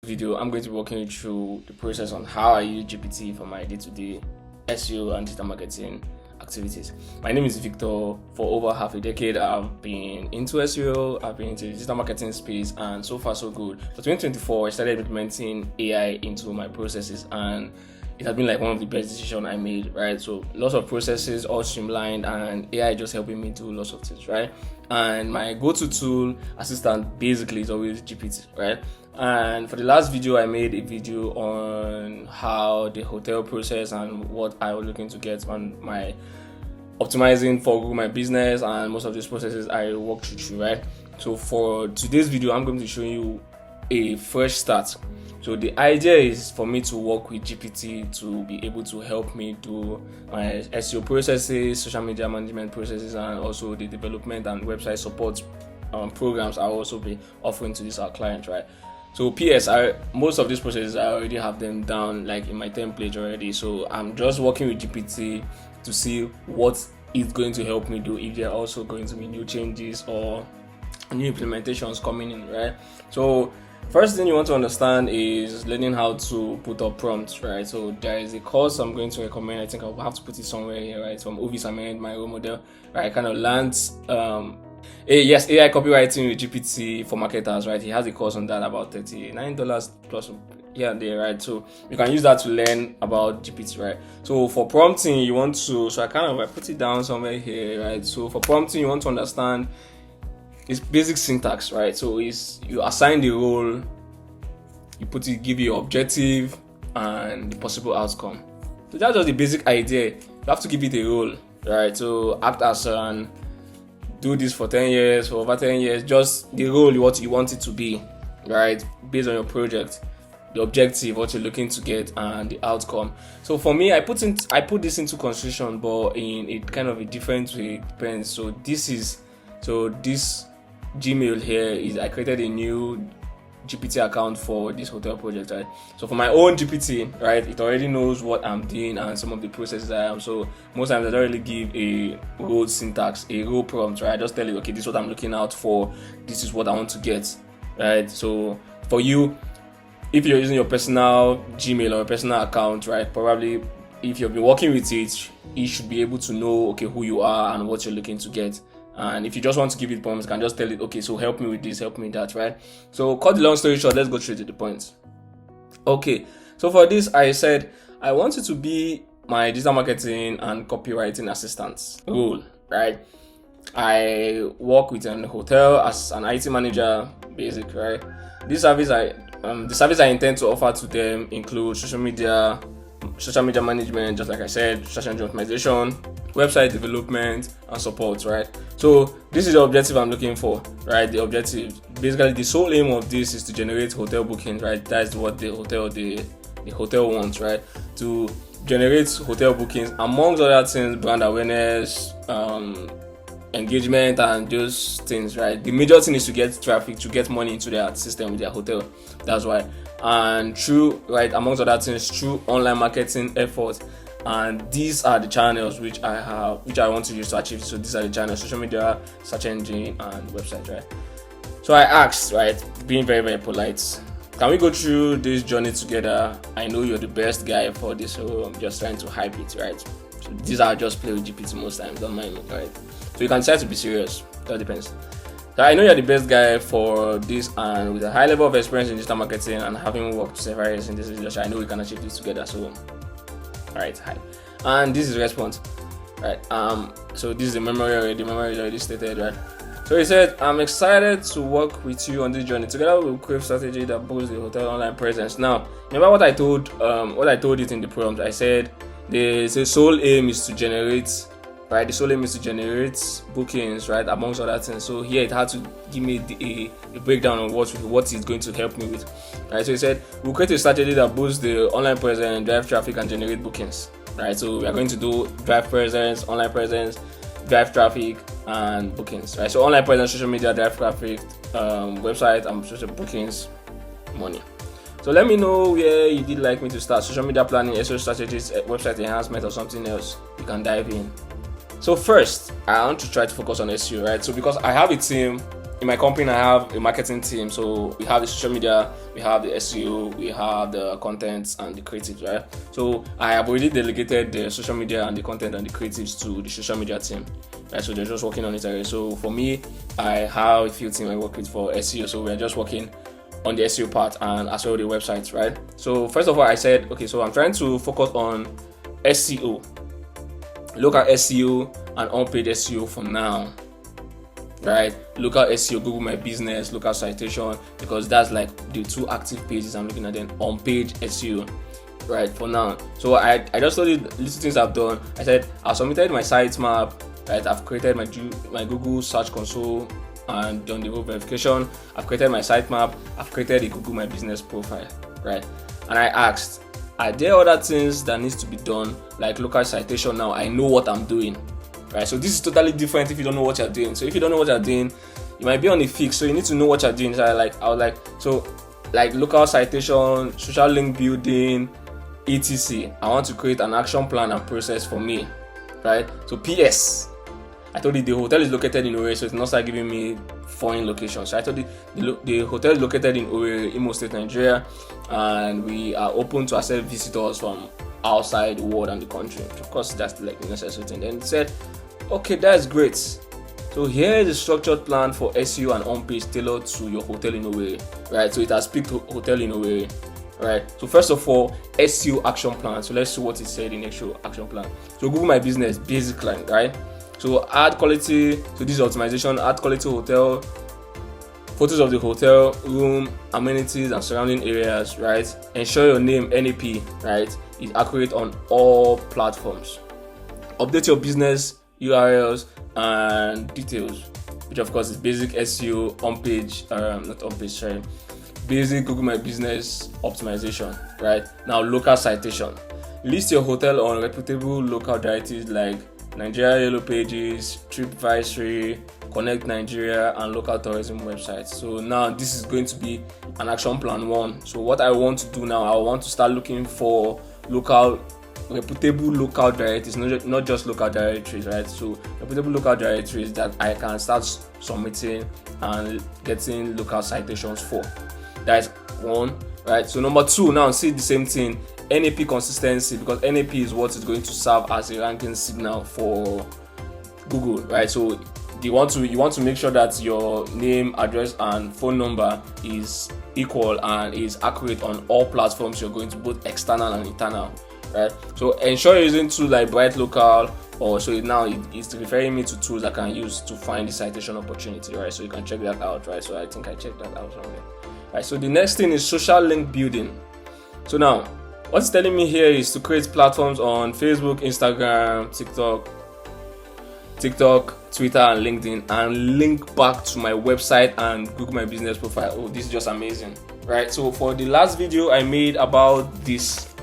video, I'm going to be walking you through the process on how I use GPT for my day-to-day SEO and digital marketing activities. My name is Victor. For over half a decade, I've been into SEO, I've been into the digital marketing space, and so far so good. For 2024, I started implementing AI into my processes, and it has been like one of the best decisions I made, right? So lots of processes all streamlined, and AI just helping me do lots of things, right? And my go-to tool assistant basically is always GPT, right? And for the last video, I made a video on how the hotel process and what I was looking to get on my optimizing for Google My Business, and most of these processes I walked you through, right? So for today's video, I'm going to show you a fresh start. So the idea is for me to work with GPT to be able to help me do my SEO processes, social media management processes, and also the development and website support programs I'll also be offering to these our clients, right? So PS, most of these processes I already have them down like in my template already. So I'm just working with GPT to see what it's going to help me do, if there are also going to be new changes or new implementations coming in, right? So first thing you want to understand is learning how to put up prompts, right? So there is a course I'm going to recommend. I think I'll have to put it somewhere here, right? From Ovis Ahmed, my role model, right? I kind of learned AI copywriting with GPT for marketers, right? He has a course on that, about $39 plus here and there, right? So you can use that to learn about GPT, right? So for prompting, you want to, so I put it down somewhere here, right? So for prompting, you want to understand it's basic syntax, right? So it's you assign the role, you give your objective and the possible outcome. So that's just the basic idea. You have to give it a role, right? So act as an do this for 10 years, for over 10 years, just the role what you want it to be, right? Based on your project, the objective, what you're looking to get, and the outcome. So for me, I put this into consideration, but in a kind of a different way. It depends. So this Gmail here is I created a new GPT account for this hotel project, right? So for my own GPT, right, it already knows what I'm doing and some of the processes I am. So most times I don't really give a role syntax, a role prompt, right? I just tell it, okay, this is what I'm looking out for, this is what I want to get, right? So for you, if you're using your personal Gmail or a personal account, right, probably if you've been working with it, it should be able to know, okay, who you are and what you're looking to get. And if you just want to give it prompts, you can just tell it, okay, so help me with this, help me with that, right? So cut the long story short, let's go straight to the point. Okay, so for this, I said I want it to be my digital marketing and copywriting assistant role, right? I work with an hotel as an IT manager, basic, right? The service I intend to offer to them includes social media management, just like I said, social media optimization, website development, and support, right? So this is the objective I'm looking for, right? The objective, basically the sole aim of this is to generate hotel bookings, right? That's what the hotel wants, right? To generate hotel bookings, amongst other things, brand awareness, engagement, and those things, right? The major thing is to get traffic, to get money into their system with their hotel. That's why. And through, right, amongst other things, through online marketing efforts. And these are the channels which I want to use to achieve. So these are the channels: social media, search engine, and website, right? So I asked, right, being very, very polite, can we go through this journey together? I know you're the best guy for this, so I'm just trying to hype it, right? So these are just play with GPT most times, don't mind me, right? So you can decide to be serious, that depends. So I know you're the best guy for this, and with a high level of experience in digital marketing and having worked several years in this industry, I know we can achieve this together. So alright, hi. And this is the response, right? So this is the memory already. The memory is already stated, right? So he said, I'm excited to work with you on this journey. Together we'll create strategy that boosts the hotel online presence. Now, remember what I told it in the prompt. I said the sole aim is to generate, right? The sole aim is to generate bookings, right? Amongst other things. So here it had to give me a breakdown on what it's going to help me with. Right? So he said, we'll create a strategy that boosts the online presence, drive traffic, and generate bookings. Right? So we are going to do drive presence, online presence, drive traffic, and bookings. Right? So online presence, social media, drive traffic, website, and social bookings, money. So let me know where you did like me to start. Social media planning, SEO strategies, website enhancement, or something else. You can dive in. So first, I want to try to focus on SEO, right? So because I have a team in my company, I have a marketing team. So we have the social media, we have the SEO, we have the content and the creatives, right? So I have already delegated the social media and the content and the creatives to the social media team, right? So they're just working on it already. So for me, I have a few teams I work with for SEO. So we're just working on the SEO part and as well the websites, right? So first of all, I said, okay, so I'm trying to focus on SEO, local SEO and on-page SEO for now, right? Local SEO, Google My Business, local citation, because that's like the two active pages I'm looking at. Then on-page SEO, right, for now. So I just told you the little things I've done. I said I've submitted my sitemap, right? I've created my Google Search Console and done the whole verification. I've created my sitemap. I've created a Google My Business profile, right? And I asked, are there other things that needs to be done, like local citation? Now I know what I'm doing, right? So this is totally different if you don't know what you're doing. So if you don't know what you're doing, you might be on a fix. So you need to know what you're doing. So I was like local citation, social link building, etc. I want to create an action plan and process for me, right? So PS, I told you the hotel is located in Owerri, so it's not start giving me foreign locations. So I told you the hotel is located in Owerri, Imo State, Nigeria, and we are open to accept visitors from outside the world and the country. Of course, that's like the necessary thing. Then it said, okay, that's great. So here is a structured plan for SEO and on-page tailored to your hotel in Owerri, right? So it has picked hotel in Owerri, right? So first of all, SEO action plan. So let's see what it said in actual action plan. So Google My Business, basic line, right? So add quality, so this is optimization, add quality hotel, photos of the hotel room, amenities and surrounding areas, right? Ensure your name, NAP, right, is accurate on all platforms. Update your business URLs and details, which of course is basic SEO basic Google My Business optimization, right? Now local citation. List your hotel on reputable local directories like Nigeria Yellow Pages, TripAdvisor, Connect Nigeria, and local tourism websites. So now this is going to be an action plan 1. So what I want to do now, I want to start looking for reputable local directories, not just local directories, right? So reputable local directories that I can start submitting and getting local citations for. That's 1, right? So number 2, now see the same thing. NAP consistency, because NAP is what is going to serve as a ranking signal for Google, right? So you want to make sure that your name, address, and phone number is equal and is accurate on all platforms you're going to, both external and internal, right? So ensure you're using tools like Bright Local, or so now it's referring me to tools I can use to find the citation opportunity, right? So you can check that out, right? So I think I checked that out somewhere, right? So the next thing is social link building. So now what it's telling me here is to create platforms on Facebook, Instagram, TikTok, Twitter, and LinkedIn, and link back to my website and Google My Business profile. Oh, this is just amazing, right? So for the last video I made about this,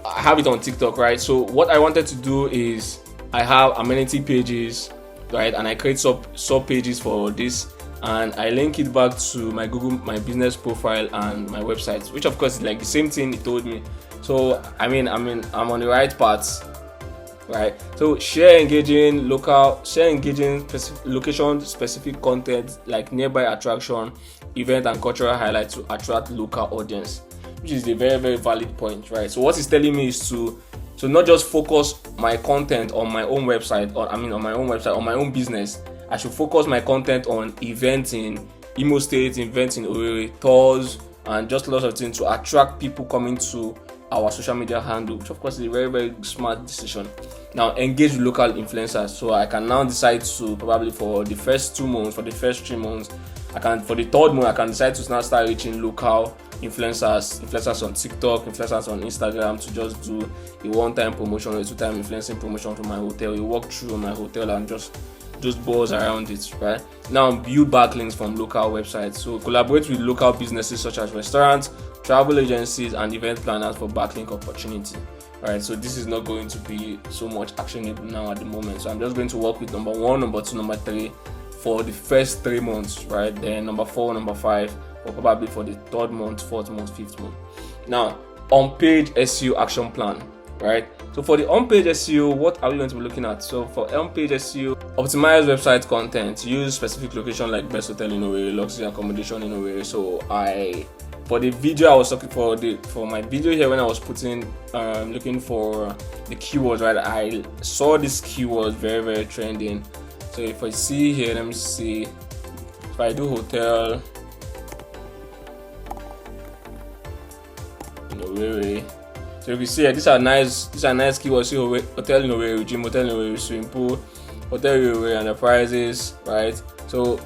I have it on TikTok, right? So what I wanted to do is I have amenity pages, right? And I create sub pages for this, and I link it back to my Google My Business profile and my website, which of course is like the same thing it told me. So I'm on the right path, right? So share engaging location specific content like nearby attraction, event, and cultural highlights to attract local audience, which is a very, very valid point, right? So what it's telling me is to not just focus my content on my own website, on my own business. I should focus my content on events in Imo State, events in Owerri, tours, and just lots of things to attract people coming to our social media handle, which of course is a very, very smart decision. Now engage with local influencers. So I can now decide to probably for the first 2 months, for the first 3 months, for the third month, I can decide to now start reaching local influencers on TikTok, influencers on Instagram, to just do a one-time promotion or a 2-time influencing promotion for my hotel. You walk through my hotel and just buzz around it, right? Now build backlinks from local websites. So collaborate with local businesses such as restaurants, travel agencies, and event planners for backlink opportunity. Right, so this is not going to be so much actionable now at the moment. So I'm just going to work with number 1, number 2, number 3 for the first 3 months, right? Then number 4, number 5, or probably for the 3rd month, 4th month, 5th month. Now, on-page SEO action plan. right? So for the on-page SEO, what are we going to be looking at? So for on-page SEO, optimize website content, use specific location like best hotel in Owerri, luxury accommodation in Owerri. So for the video I was looking for my video here, when I was looking for the keywords, right, I saw this keyword very, very trending. So if I see here, let me see, if I do hotel in Owerri, so if you see, these are nice keywords. See, hotel in Owerri, gym, hotel in Owerri, swimming pool, hotel in Owerri, and the prices, right? So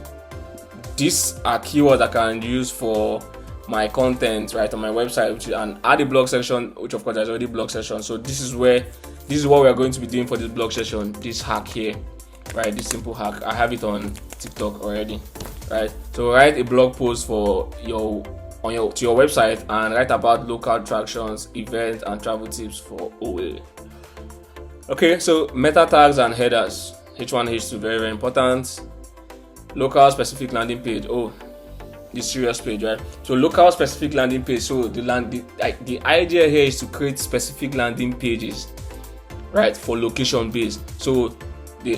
these are keywords I can use for my content, right, on my website, and add a blog section, which of course there's already blog section. So this is what we are going to be doing for this blog session. This hack here, right? This simple hack. I have it on TikTok already, right? So write a blog post for to your website and write about local attractions, events, and travel tips for Owerri. Okay, so meta tags and headers. H1, H2, very, very important. Local specific landing page. Oh, this serious page, right? So local specific landing page. So the idea here is to create specific landing pages, right, for location based. So the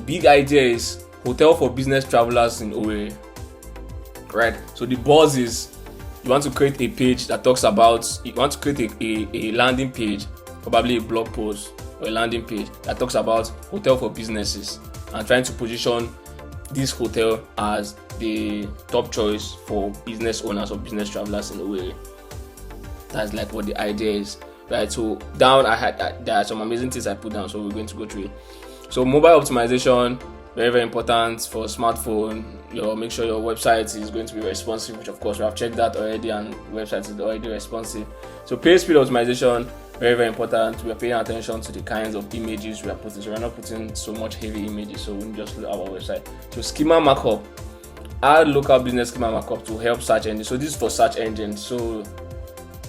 big idea is hotel for business travelers in Owerri, right? So the buzz is, you want to create a page that talks about, you want to create a landing page, probably a blog post or a landing page that talks about hotel for businesses, and trying to position this hotel as the top choice for business owners or business travelers in Owerri. That's like what the idea is, right? So down, there are some amazing things I put down, so we're going to go through it. So mobile optimization, very, very important for smartphone. Make sure your website is going to be responsive, which of course we have checked that already, and website is already responsive. So page speed optimization, very, very important. We are paying attention to the kinds of images we are putting. So we're not putting so much heavy images, so we just look at our website. So schema markup, add local business schema markup to help search engines. So this is for search engines. So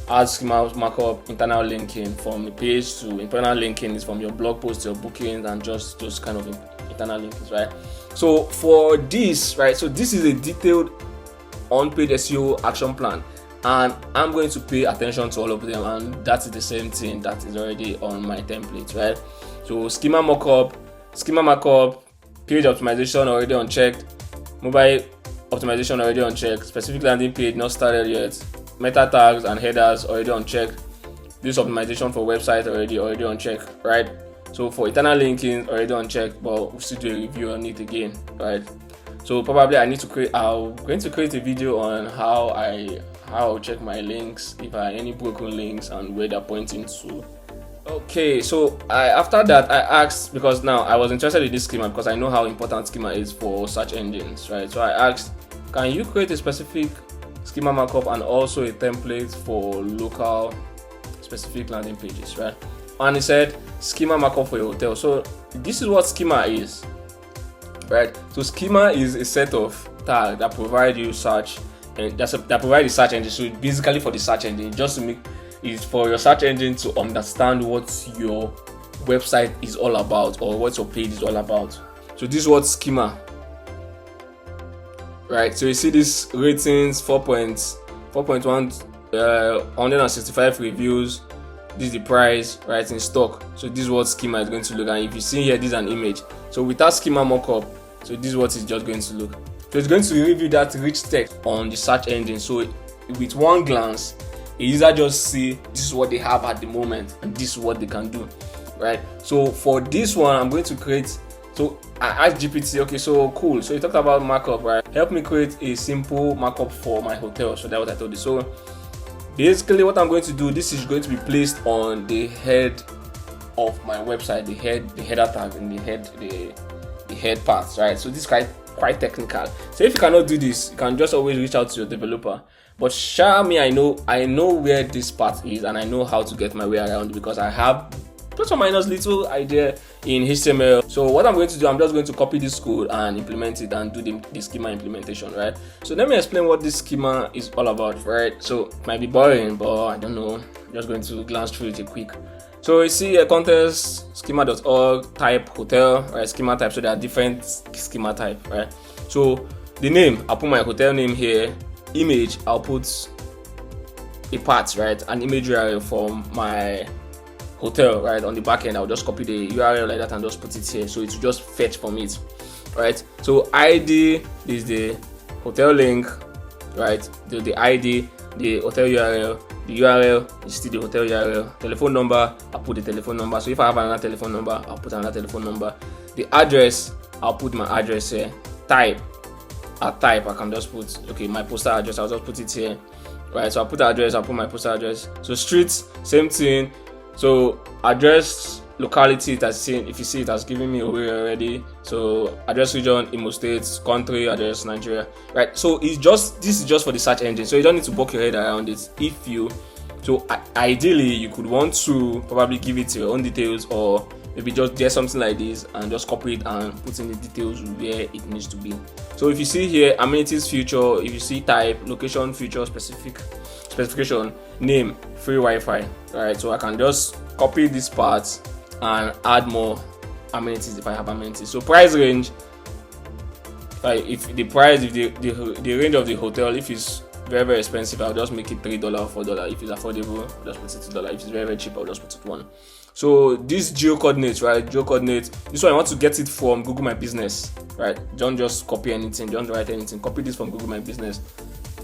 add schema markup, internal linking from the page to internal linking is from your blog post to your bookings, and just those kind of internal linkings, right? So for this, right, so this is a detailed on-page SEO action plan, and I'm going to pay attention to all of them, and that is the same thing that is already on my template, right? So schema markup, page optimization already unchecked, mobile optimization already unchecked, specific landing page not started yet, meta tags and headers already unchecked, this optimization for website already unchecked, right? So for internal linking already unchecked, but we'll still do a review on it again, right? So probably I'm going to create a video on how I'll check my links, if I have any broken links and where they're pointing to. Okay, so after that I asked, because now I was interested in this schema because I know how important schema is for search engines, right? So I asked, can you create a specific schema markup and also a template for local specific landing pages, right? And he said schema markup for your hotel. So this is what schema is, right? So schema is a set of tags that provide you search, and that provide the search engine. So it's basically for the search engine, just to make it for your search engine to understand what your website is all about or what your page is all about. So this is what schema, right? So you see this ratings 4.1, 165 reviews. This is the price, right, in stock. So this is what schema is going to look. And if you see here, this is an image. So without schema markup, so this is what it's just going to look. So it's going to give you that rich text on the search engine. So with one glance, a user just see this is what they have at the moment and this is what they can do, right? So for this one, I'm going to create. So I asked GPT, okay, so cool. So you talked about markup, right? Help me create a simple markup for my hotel. So that's what I told you. So basically what I'm going to do, this is going to be placed on the head of my website, the header tag and the head parts, right? So this is quite technical. So if you cannot do this, you can just always reach out to your developer. But Xiaomi, I know where this part is, and I know how to get my way around because I have plus or minus little idea in HTML. So what I'm going to do, I'm just going to copy this code and implement it and do the schema implementation, right? So let me explain what this schema is all about, right? So it might be boring, but I don't know. I'm just going to glance through it quick. So you see a contest schema.org type hotel, right? Schema type. So there are different schema type, right? So the name, I'll put my hotel name here. Image, I'll put a part, right? An image URL from my hotel, right? On the back end, I'll just copy the URL like that and just put it here, so it will just fetch from it, right? So ID is the hotel link, right? The ID, the hotel URL, the URL is still the hotel URL. Telephone number, I'll put the telephone number. So if I have another telephone number, I'll put another telephone number. The address, I'll put my address here. Type, I can just put, okay, my postal address, I'll just put it here, right? So I'll put the address, I'll put my postal address. So streets, same thing. So address, locality, that's same. If you see it has given me away already. So address region, Imo State, country, address Nigeria, right? So this is just for the search engine. So you don't need to book your head around it. Ideally you could want to probably give it your own details, or maybe just get something like this and just copy it and put in the details where it needs to be. So if you see here, amenities feature, if you see type, location feature, specification, name, free Wi-Fi, right? So I can just copy this part and add more amenities if I have amenities. So price range, if the range of the hotel, if it's very, very expensive, I'll just make it $3 or $4. If it's affordable, I'll just put it $2. If it's very, very cheap, I'll just put it $1. So this geo coordinates, right? This one I want to get it from Google My Business, right? Don't just copy anything, don't write anything. Copy this from Google My Business.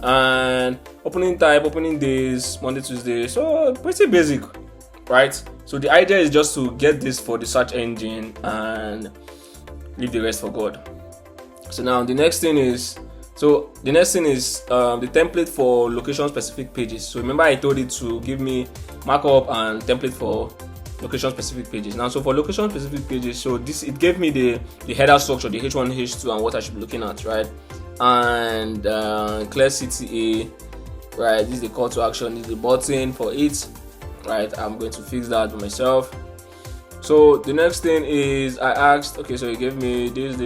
And opening type, opening days, Monday, Tuesday. So pretty basic, right? So the idea is just to get this for the search engine and leave the rest for God. So now the next thing is the template for location specific pages. So remember I told it to give me markup and template for location specific pages. Now, so for location specific pages, so it gave me the header structure, the H1, H2, and what I should be looking at, right? And clear CTA, right? This is the call to action, this is the button for it, right? I'm going to fix that myself. So the next thing is I asked, okay, so he gave me this.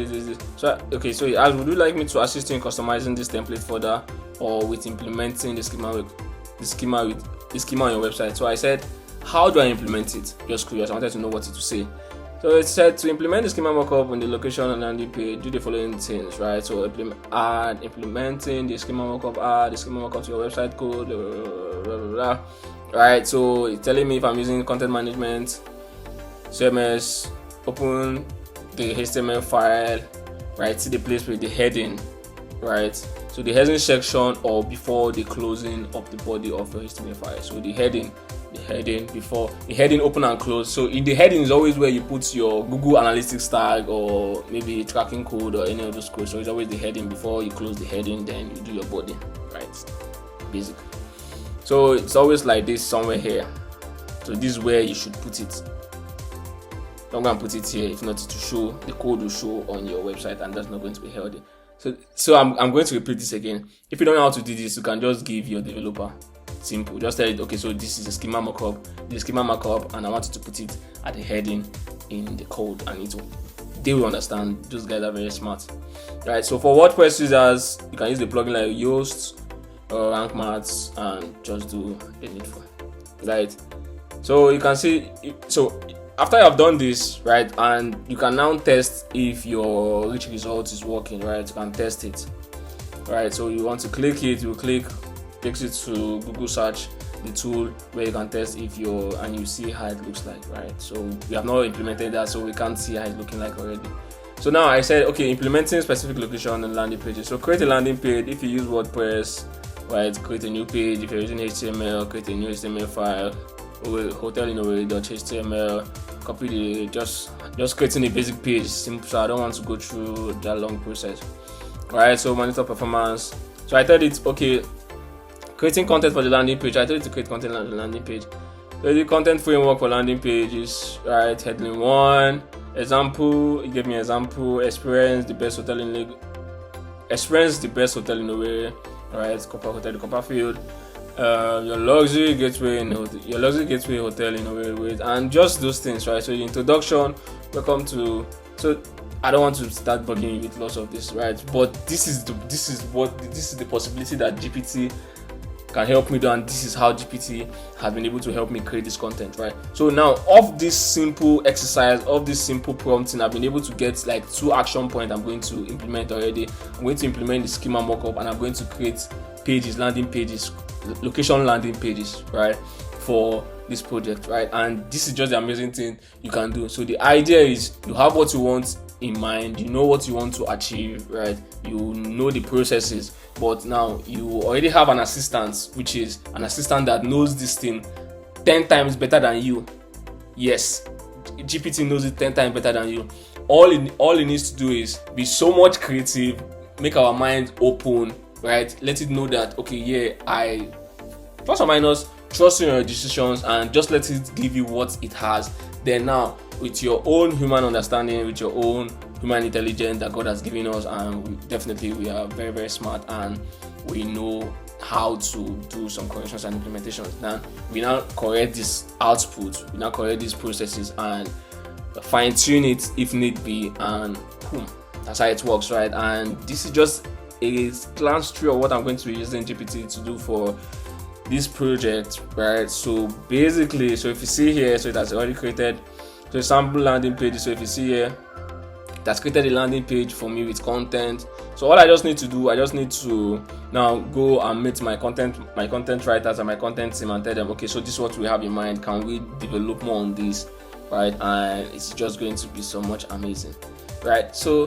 So so he asked, would you like me to assist you in customizing this template further, or with implementing the schema on your website? So I said, how do I implement it? Just curious, I wanted to know what it to say. So it said to implement the schema markup on the location and landing page, do the following things, right? So implementing the schema markup, add the schema markup to your website code, blah, blah, blah. Right? So it's telling me if I'm using content management, CMS, open the HTML file, right? See the place with the heading, right? So the heading section, or before the closing of the body of your HTML file. So the heading before the heading open and close. So in the heading is always where you put your Google Analytics tag or maybe tracking code or any of those codes. So it's always the heading before you close the heading, then you do your body, right? Basic. So it's always like this somewhere here. So this is where you should put it. I'm going to put it here. If not, to show the code will show on your website, and that's not going to be healthy. So I'm going to repeat this again. If you don't know how to do this, you can just give your developer simple. Just tell it, okay, so this is a schema markup, and I want you to put it at the heading in the code, and they will understand. Those guys are very smart, right? So for WordPress users, you can use the plugin like Yoast or Rank Maths and just do the needful, right? So you can see, so after you have done this, right, and you can now test if your rich result is working, right? You can test it, right? So you want to click it, you click, takes you to Google search, the tool where you can test if and you see how it looks like, right? So we have not implemented that, so we can't see how it's looking like already. So now I said, okay, implementing specific location and landing pages. So create a landing page. If you use WordPress, right, create a new page. If you're using HTML, create a new HTML file. hotelinoway.html, copy the just creating a basic page, simple. So I don't want to go through that long process. Alright, so monitor performance. So I told it, okay, creating content for the landing page. I told it to create content on the landing page. So the content framework for landing pages, right? Heading 1, example. It gave me example. Experience the best hotel in Owerri. Alright, Copperfield. Your luxury gateway hotel in Owerri, and just those things, right? So the introduction, welcome to. So I don't want to start bugging you with lots of this, right? But this is the possibility that GPT can help me do, and this is how GPT has been able to help me create this content, right? So now, of this simple exercise, of this simple prompting, I've been able to get like 2 action points I'm going to implement already. I'm going to implement the schema mockup, and I'm going to create pages, landing pages, location landing pages, right? for this project, right? And this is just the amazing thing you can do. So the idea is you have what you want in mind, you know what you want to achieve, right? You know the processes, but now you already have an assistant, which is an assistant that knows this thing 10 times better than you. Yes, GPT knows it 10 times better than you. All it needs to do is be so much creative, make our mind open, right? Let it know that, okay, yeah, I plus or minus trust in your decisions, and just let it give you what it has. Then now, with your own human understanding, with your own human intelligence that God has given us, and we are very, very smart, and we know how to do some corrections and implementations. Then we now correct this output, we now correct these processes and fine tune it if need be, and boom, that's how it works, right? And this is just a glance through of what I'm going to be using GPT to do for this project, right? So basically, so if you see here, so it has already created a sample landing page. So if you see here, that's created a landing page for me with content. So all I just need to do, I just need to now go and meet my content writers and my content team and tell them, okay, so this is what we have in mind, can we develop more on this, right? And it's just going to be so much amazing, right? So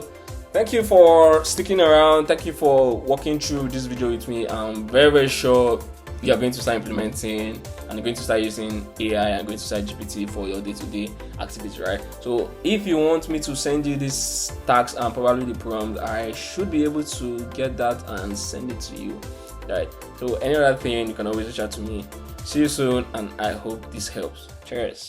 thank you for sticking around, thank you for walking through this video with me. I'm very, very sure you are going to start implementing and you're going to start using AI and going to start GPT for your day-to-day activity, right? So if you want me to send you this tags and probably the prompt, I should be able to get that and send it to you, right? So any other thing, you can always reach out to me. See you soon, and I hope this helps. Cheers.